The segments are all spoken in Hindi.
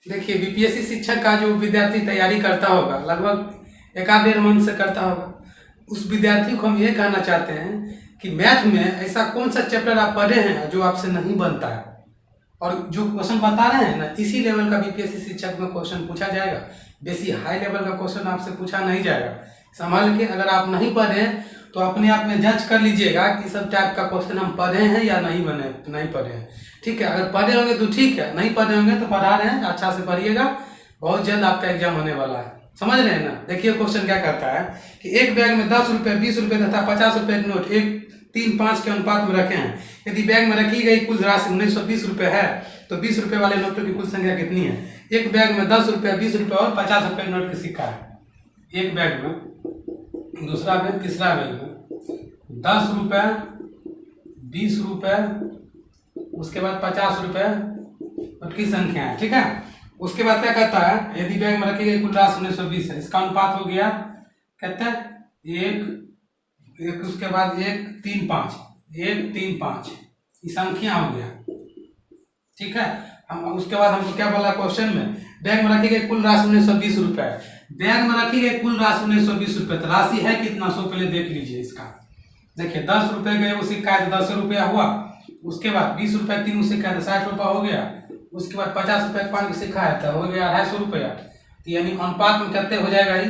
देखिए बीपीएससी शिक्षक का जो विद्यार्थी तैयारी करता होगा, लगभग एक आध डेढ़ मंथ से करता होगा, उस विद्यार्थी को हम ये कहना चाहते हैं कि मैथ में ऐसा कौन सा चैप्टर आप पढ़े हैं जो आपसे नहीं बनता है, और जो क्वेश्चन बता रहे हैं ना, इसी लेवल का बीपीएससी शिक्षक में क्वेश्चन पूछा जाएगा। बेसी हाई लेवल का क्वेश्चन आपसे पूछा नहीं जाएगा। संभाल के, अगर आप नहीं पढ़े हैं तो अपने आप में जज कर लीजिएगा कि सब टाइप का क्वेश्चन हम पढ़े हैं या नहीं पढ़े हैं। ठीक है, अगर पढ़े होंगे तो ठीक है, नहीं पढ़े होंगे तो पढ़ा रहे हैं, अच्छा से पढ़िएगा, बहुत जल्द आपका एग्जाम होने वाला है। समझ रहे हैं ना। देखिए क्वेश्चन क्या कहता है कि एक बैग में 10 रुपये, 20 रुपये तथा 50 रुपये के नोट 1:3:5 के अनुपात में रखे हैं। यदि बैग में रखी गई कुल राशि 1920 रुपये है तो 20 रुपये वाले नोटों की कुल संख्या कितनी है। एक बैग में 10 रुपये, 20 रुपये और 50 रुपये के नोट की सिक्का है। एक बैग में, दूसरा बैग, तीसरा बैग में 10 रुपये, 20 रुपये, उसके बाद 50 रुपये नोट की संख्या है। ठीक है, उसके बाद क्या कहता है, यदि बैग में रखी गई कुल राशि 1920 है, इसका अनुपात हो गया, कहते हैं 1, उसके बाद 1:3:5, 1:3:5 ये संख्या हो गया। ठीक है, हम उसके बाद हमको क्या बोला क्वेश्चन में, बैग में रखी गई कुल राशि 1920 रुपये है। बैग में रखी गई कुल राशि 1920 रुपये, तो राशि है कितना, सो पहले देख लीजिए इसका। देखिए 10 रुपये गए वो सिक्का है तो 10 रुपया हुआ। उसके बाद 20 रुपये 3 सिक्का है तो 60 रुपया हो गया। उसके बाद 50 रुपये 5 सिक्का है तो हो गया 250 रुपया। तो यानी अनुपात में कितने हो जाएगा ही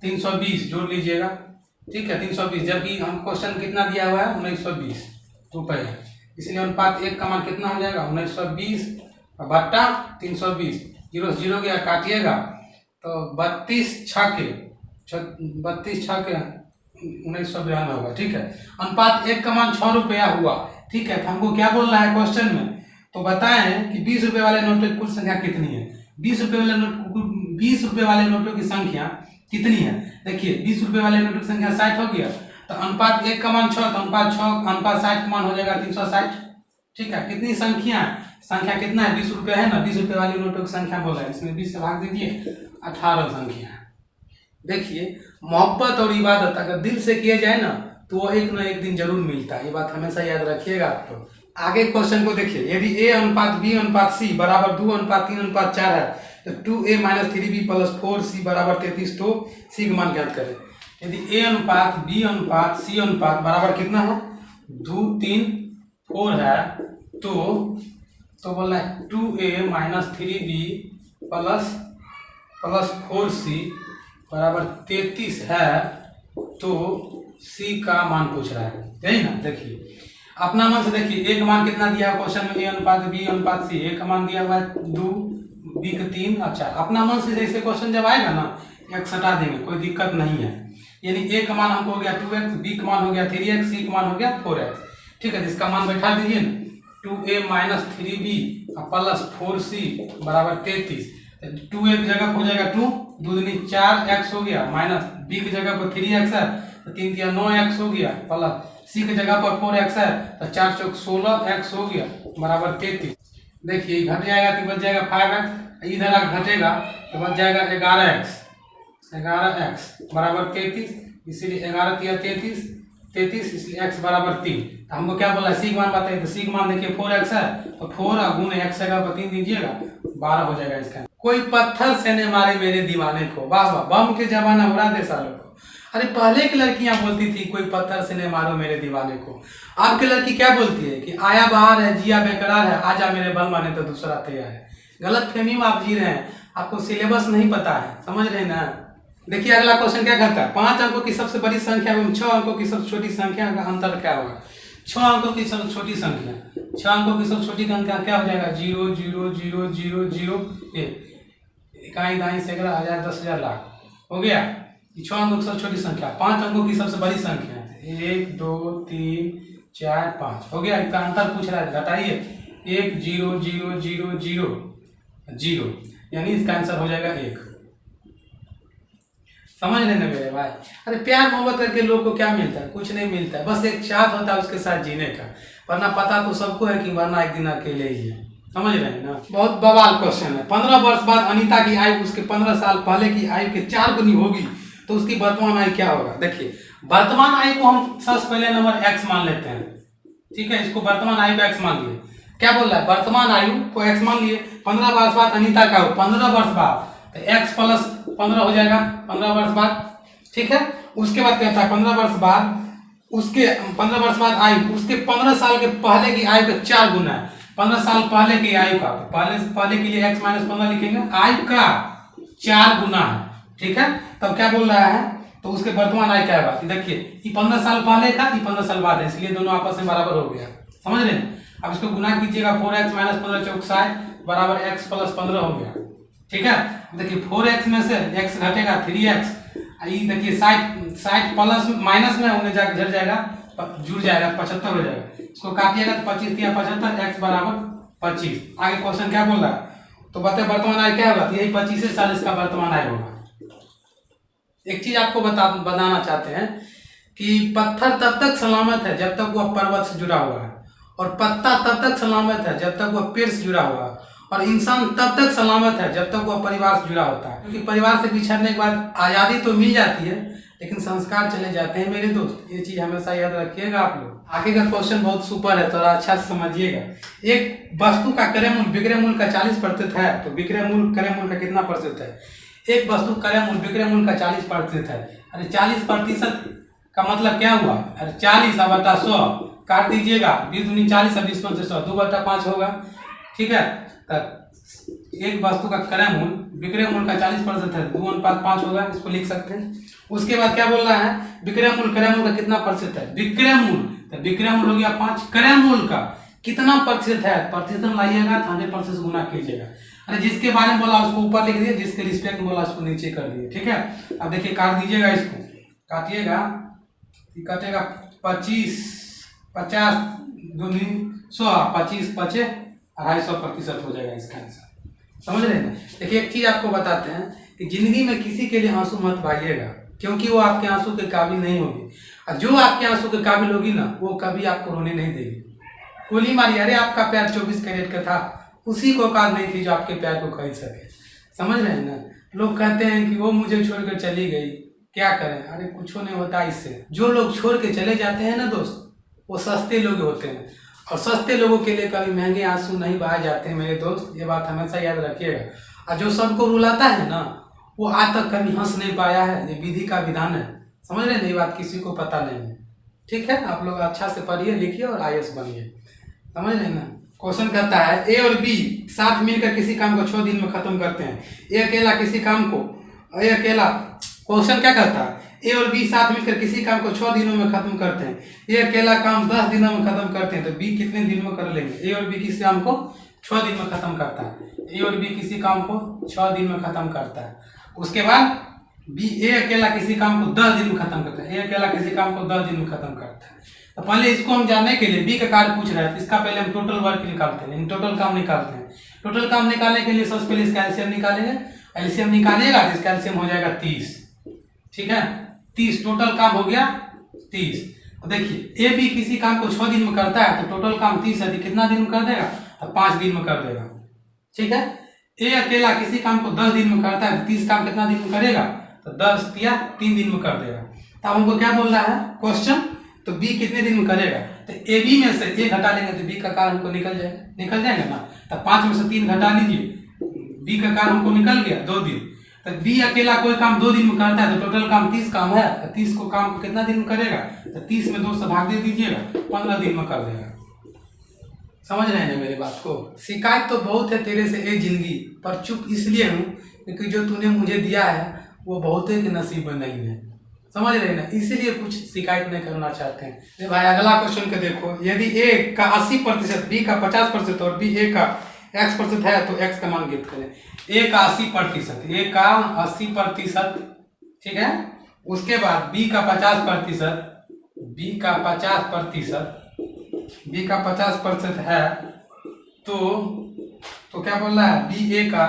320, जोड़ लीजिएगा। ठीक है, 320, जबकि हम क्वेश्चन कितना दिया हुआ है 1920 रुपये, इसलिए अनुपात 1 का मान कितना हो जाएगा 1920 बट्टा 320। 0 से 0 गया, काटिएगा तो 32 छके 1992 होगा। ठीक है, अनुपात 1 का मान 6 रुपया हुआ। ठीक है, तो हमको क्या बोल रहा है क्वेश्चन में, तो बताएं कि 20 रुपये वाले नोटों की कुल संख्या कितनी है। 20 रुपये वाले नोटों की संख्या कितनी है। देखिए 20 रुपये वाले नोटों की संख्या 60 हो गया, तो अनुपात 1 का मान 6, तो अनुपात 60 का मान हो जाएगा 360। ठीक है, कितनी संख्या कितना है, 20 रुपये है ना, 20 रुपये वाले नोटों की संख्या बोला है, इसमें 20 से भाग दीजिए, 18 संख्या है। देखिए मोहब्बत और इबादत अगर दिल से किए जाए ना तो वो एक ना एक दिन जरूर मिलता है, ये बात हमेशा याद रखिएगा आप लोग। आगे क्वेश्चन को देखिए, यदि A:B:C बराबर 2:3:4 है तो 2A-3B + 4C बराबर 33, तो C का मान ज्ञात करें। यदि A:B:C बराबर कितना है 2, 3, 4 है, तो बोलना है 2A-3B + 4C बराबर 33 है, तो C का मान पूछ रहा है, यही ना। देखिए अपना मन से देखिए, A का मान कितना दिया है क्वेश्चन में, A:B:C, A का मान दिया हुआ है 2, B का 3। अच्छा, अपना मन से जैसे क्वेश्चन जब आएगा ना, x हटा देंगे, कोई दिक्कत नहीं है। यानी A का मान हमको हो गया 2x, B का मान हो गया 3x, C का मान हो गया 4x। ठीक है, जिसका मान बैठा दीजिए ना, 2A-3B + 4C बराबर 33। 2 एक जगह हो जाएगा 2, 2 दूनी 4x हो गया, माइनस B की जगह पर 3x है तो 3 × 9x हो गया, प्लस C की जगह पर 4x है तो 4 × 16x हो गया बराबर 33। देखिए घट जाएगा तो बच जाएगा 5x, इधर घटेगा तो बच जाएगा 11x बराबर 33, इसीलिए 11×3 = 33, इसलिए x बराबर 3। तो हमको क्या बोला, C का मान बताइए, तो C का मान देखिए 4x है तो 4 × x जगह पर 3 दीजिएगा, 12 हो जाएगा इसका। कोई पत्थर से ने मारे मेरे दीवाने को, वाह वाह, बम के जमाना उड़ा दे सालों को। अरे पहले की लड़कियां बोलती थी कोई पत्थर से ने मारो मेरे दीवाने को, अब की लड़की क्या बोलती है कि आया बाहर है, जिया बेकरार है, आजा मेरे बल माने तो दूसरा तैयार है। गलत फहमी में आप जी रहे हैं, आपको सिलेबस नहीं पता है, समझ रहे हैं ना। देखिए अगला क्वेश्चन क्या कहता है, 5 अंकों की सबसे बड़ी संख्या एवं 6 अंकों की सबसे छोटी संख्या का अंतर क्या होगा। 6 अंकों की सबसे छोटी संख्या, 6 अंकों की सबसे छोटी संख्या क्या हो जाएगा, 0 0 0 0 0 1, इकाई दाई सैकड़ा हजार 10,000 लाख हो गया। 6 अंकों की सबसे छोटी संख्या, 5 अंकों की सबसे बड़ी संख्या 1 2 3 4 5 हो गया। इसका अंतर पूछ रहा है, घटाइए 1 0 0 0 0 0, यानी इसका आंसर हो जाएगा 1। समझ रहे ना मेरे भाई। अरे प्यार मोहब्बत करके लोग को क्या मिलता है, कुछ नहीं मिलता है, बस एक चाहत होता है उसके साथ जीने का, वरना पता तो सबको है कि वरना एक दिन अकेले ही है। समझ रहे हैं ना। बहुत बवाल क्वेश्चन है। 15 वर्ष बाद अनीता की आयु उसके 15 साल पहले की आयु के 4 गुनी होगी तो उसकी वर्तमान आयु क्या होगा। देखिए वर्तमान आयु को हम सबसे पहले नंबर x मान लेते हैं, ठीक है, इसको वर्तमान आयु का x मान लिए। क्या बोल रहा है, वर्तमान आयु को x मान लिए, 15 वर्ष बाद अनीता का हो, 15 वर्ष बाद तो x प्लस 15 हो जाएगा 15 वर्ष बाद, ठीक है। उसके बाद कहता है 15 वर्ष बाद उसके 15 वर्ष बाद आयु उसके 15 साल के पहले की आयु का 4 गुना है, 15 साल पहले की आयु का, तो पहले के लिए x माइनस 15 लिखेंगे, आयु का 4 गुना है, ठीक है। तब क्या बोल रहा है, तो उसके वर्तमान आयु क्या है, देखिए ये 15 साल पहले का, ये 15 साल बाद है, इसलिए दोनों आपस में बराबर हो गया, समझ रहे हैं। अब इसको गुना कीजिएगा, 4x माइनस 15 चौक 60 बराबर x प्लस 15 हो गया, ठीक है। देखिए 4x में से x घटेगा 3x, ये देखिए 60 प्लस माइनस में होने जाकर झड़ जाएगा, जुड़ जाएगा 75 हो जाएगा, इसको काटिएगा तो 25 या 75, x बराबर 25। आगे क्वेश्चन क्या बोल रहा है, तो बताए वर्तमान आय क्या होगा, यही 25 साल इसका वर्तमान आय होगा। एक चीज आपको बताना चाहते हैं कि पत्थर तब तक सलामत है जब तक वह पर्वत से जुड़ा हुआ है, और पत्ता तब तक सलामत है जब तक वह पेड़ से जुड़ा हुआ है, और इंसान तब तक सलामत है जब तक वह परिवार से जुड़ा होता है। क्योंकि परिवार से बिछड़ने के बाद आज़ादी तो मिल जाती है लेकिन संस्कार चले जाते हैं मेरे दोस्त, ये चीज़ हमेशा याद रखिएगा आप लोग। आगे का क्वेश्चन बहुत सुपर है, थोड़ा अच्छा से समझिएगा। एक वस्तु का क्रय मूल्य विक्रय मूल्य का 40% है, तो विक्रय मूल्य क्रय मूल्य का कितना प्रतिशत है। एक वस्तु क्रय मूल्य विक्रय मूल्य का 40% है, अरे 40% का मतलब क्या हुआ, अरे 40 बटा 100 काट दीजिएगा, 20 दूनी 40 और 20 से 100 2/5 होगा, ठीक है। एक वस्तु का क्रय मूल्य विक्रय मूल्य का 40% है, 2:5 होगा, इसको लिख सकते हैं। उसके बाद क्या बोल रहा है, विक्रय मूल्य क्रय मूल्य का कितना प्रतिशत है, विक्रय मूल्य, तो विक्रय मूल्य हो गया 5, क्रय मूल्य का कितना प्रतिशत है, प्रतिशत लाइएगा 100% गुना कीजिएगा। अरे जिसके बारे में बोला उसको ऊपर लिख दिए, जिसके रिस्पेक्ट में बोला उसको नीचे कर दिए, ठीक है। अब देखिए काट दीजिएगा, इसको काटिएगा, कटेगा 25 50 दूनी 100, 25 5 250% हो जाएगा इसका आंसर, समझ रहे हैं। देखिए एक चीज आपको बताते हैं कि जिंदगी में किसी के लिए आंसू मत बहाइएगा, क्योंकि वो आपके आंसू के काबिल नहीं होगी, और जो आपके आंसू के काबिल होगी ना वो कभी आपको रोने नहीं देगी। गोली मारी, अरे आपका प्यार 24 कैरेट का था, उसी को औकात नहीं थी जो आपके प्यार को खरीद सके, समझ रहे हैं ना। लोग कहते हैं कि वो मुझे छोड़कर चली गई, क्या करें, अरे कुछ नहीं होता इससे। जो लोग छोड़ के चले जाते हैं ना दोस्त, वो सस्ते लोग होते हैं, और सस्ते लोगों के लिए कभी महंगे आंसू नहीं बहाए जाते हैं मेरे दोस्त, ये बात हमेशा याद रखिएगा। और जो सबको रुलाता है ना वो आज तक कभी हंस नहीं पाया है, ये विधि का विधान है, समझ रहे हैं। ये बात किसी को पता नहीं है, ठीक है। आप लोग अच्छा से पढ़िए लिखिए और IAS बनिए, समझ रहे हैं ना। क्वेश्चन कहता है A और B साथ मिलकर किसी काम को 6 दिन में खत्म करते हैं। A अकेला किसी काम को, A अकेला, क्वेश्चन क्या कहता है, A और B साथ मिलकर किसी काम को 6 दिनों में खत्म करते हैं। A अकेला काम 10 दिनों में खत्म करते हैं, तो B कितने दिन में कर लेंगे। A और B किसी काम को 6 दिन में खत्म करता है, A और B किसी काम को 6 दिन में खत्म करता है। उसके बाद A अकेला किसी काम को 10 दिन में खत्म करता है, A अकेला किसी काम को 10 दिन में खत्म करता है। तो पहले इसको हम जानने के लिए B का कार्य पूछ रहा है, तो इसका पहले हम टोटल वर्क निकालते हैं, टोटल काम निकालते हैं। टोटल काम निकालने के लिए सबसे पहले इसका एलसीएम निकालेंगे, एलसीएम निकालेगा तो इसका एलसीएम हो जाएगा 30, ठीक है। 30 टोटल काम हो गया 30। देखिए A B किसी काम को 6 दिन में करता है, तो टोटल काम 30 है, कितना दिन में कर देगा, तो 5 दिन में कर देगा, ठीक है। A अकेला किसी काम को 10 दिन में करता है, तो 30 काम कितना दिन में करेगा, तो 10 या 3 दिन में कर देगा। तो हमको क्या बोल रहा है क्वेश्चन, तो B कितने दिन में करेगा, तो AB में से A घटा लेंगे तो B का कार्य हमको निकल जाएगा ना। तो 5 में से 3 घटा लीजिए, B का कार्य हमको निकल गया 2 दिन। तो B अकेला कोई काम 2 दिन में करता है, तो टोटल काम 30 काम है, तो 30 को काम को कितना दिन में करेगा, तो 30 में 2 से भाग दे दीजिएगा, 15 दिन में कर देगा। समझ रहे हैं ना मेरी बात को। शिकायत तो बहुत है तेरे से ए जिंदगी, पर चुप इसलिए हूँ क्योंकि जो तूने मुझे दिया है वो बहुत ही नसीब में नहीं है, समझ रहे ना, इसीलिए कुछ शिकायत नहीं करना चाहते हैं। भाई अगला क्वेश्चन को देखो, यदि A का 80%, B का 50% और B A का X% है तो X का मान ज्ञात करें। A का 80%, A का 80%, ठीक है। उसके बाद B का 50%, B का 50%, B का 50% है, तो क्या बोल रहा है, B A का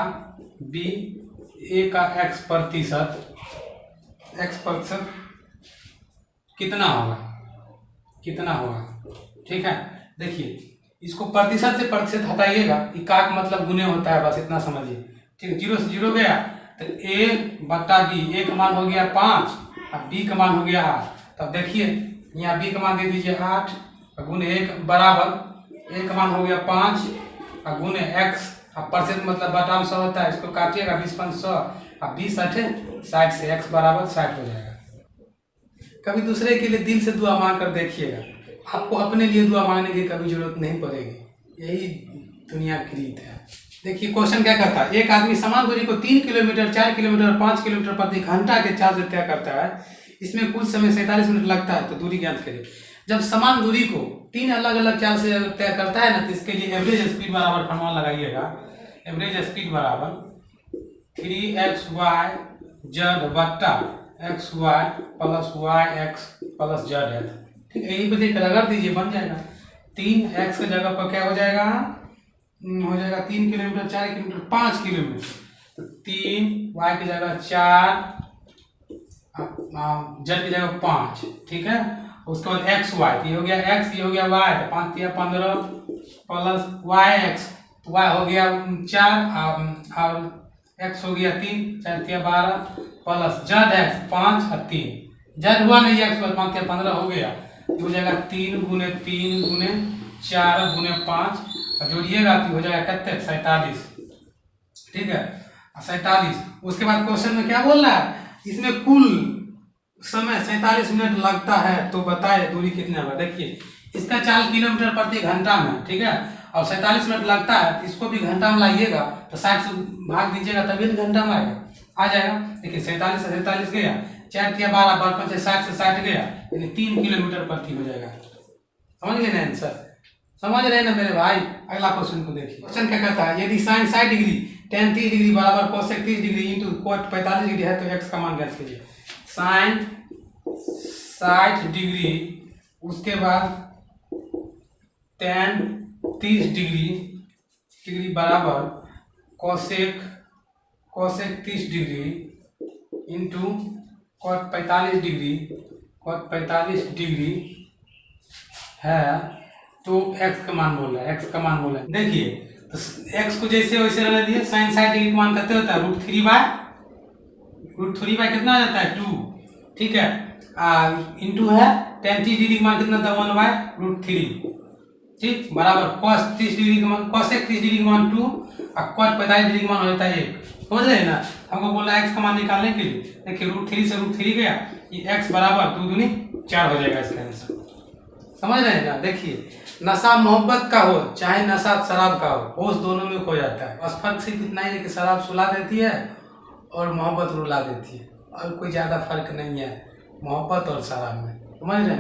X% कितना होगा, ठीक है। देखिए इसको प्रतिशत से प्रतिशत हटाइएगा, इकाक मतलब गुने होता है, बस इतना समझिए, ठीक है। 0 से 0 गया तो A बटा B, A का मान हो गया 5 और B का मान हो गया 8। तब देखिए यहाँ B का मान दे दीजिए 8 गुने 1 बराबर ए का मान हो गया 5 और गुने x, अब परसेंट मतलब बटा में 100 होता है, इसको काटिएगा 20 5 100 और 20 8 60 से x बराबर 60 हो जाएगा। कभी दूसरे के लिए दिल से दुआ मांग कर देखिएगा, आपको अपने लिए दुआ मांगने की कभी जरूरत नहीं पड़ेगी। यही दुनिया की रीत है। देखिए क्वेश्चन क्या कहता है, एक आदमी समान दूरी को 3 किलोमीटर 4 किलोमीटर 5 किलोमीटर प्रति घंटा के चार्ज से तय करता है, इसमें कुल समय 47 मिनट लगता है, तो दूरी ज्ञात करिए। जब समान दूरी को 3 अलग अलग चार्ज से तय करता है ना, तो इसके लिए एवरेज स्पीड बराबर फॉर्मूला लगाइएगा। एवरेज स्पीड बराबर 3xy z बट्टा xy plus yx plus z है। ठीक है, यही पे देख रगड़ दीजिए, बन जाएगा। 3x की जगह पर क्या हो जाएगा, हो जाएगा 3 किलोमीटर 4 किलोमीटर 5 किलोमीटर, तो 3 y की जगह 4 z की जगह 5। ठीक है, उसके बाद एक्स वाई, ये हो गया x, ये हो गया y, तो 5 3 15 प्लस yx, तो y हो गया 4 और x हो गया 3 4 3 12 प्लस zx 5 और 3, z हुआ नहीं x, 5 3 15 हो गया, हो जाएगा 3 गुने 4 गुने 5, जोड़िएगा तो हो जाएगा कितने 47। ठीक है, 47। उसके बाद क्वेश्चन में क्या बोल रहा है, इसमें कुल समय 47 मिनट लगता है, तो बताए दूरी कितना होगा। देखिए इसका 4 किलोमीटर प्रति घंटा में, ठीक है, और 47 मिनट लगता है, तो इसको भी घंटा में लाइएगा, तो 60 से भाग दीजिएगा तभी घंटा में आ जाएगा। देखिए 47 से 47 गया, 4 3 12 12 5 60 से 60 गया, यानी 3 किलोमीटर प्रति हो जाएगा। समझ गए ना आंसर, समझ रहे ना मेरे भाई। अगला क्वेश्चन को देखिए, क्वेश्चन क्या कहता है, यदि साइन 60 डिग्री tan 30 डिग्री बराबर cosec 30 degree into coat 45 degree है, तो x का मान ज्ञात कीजिए। साइन 60 डिग्री, उसके बाद tan 30 डिग्री बराबर cosec 30 degree into coat 45 degree है, तो x का मान बोल रहा है, x का मान बोल रहा है। देखिए तो x को जैसे वैसे रहने दिए, साइन 60 डिग्री का मान कितना होता है, √3/, कितना आ जाता है 2। ठीक है, इंटू है tan 30 डिग्री का मान कितना था 1/√3। ठीक, बराबर cos 30 डिग्री का मान, cosec 30 डिग्री का मान 2 और cot 45 डिग्री का मान हो जाता है 1। समझ रहे हैं ना, हमको बोला x का मान निकालने के लिए। देखिए √3 से √3 गया, ये x बराबर 2 दूनी 4 हो जाएगा इसका आंसर। समझ रहे हैं ना। देखिए नशा मोहब्बत का हो चाहे नशा शराब का हो, होश दोनों में खो जाता है। बस फर्क सिर्फ इतना ही है कि शराब सुला देती है और मोहब्बत रुला देती है, और कोई ज़्यादा फर्क नहीं है मोहब्बत और शराब में। समझ रहे हैं।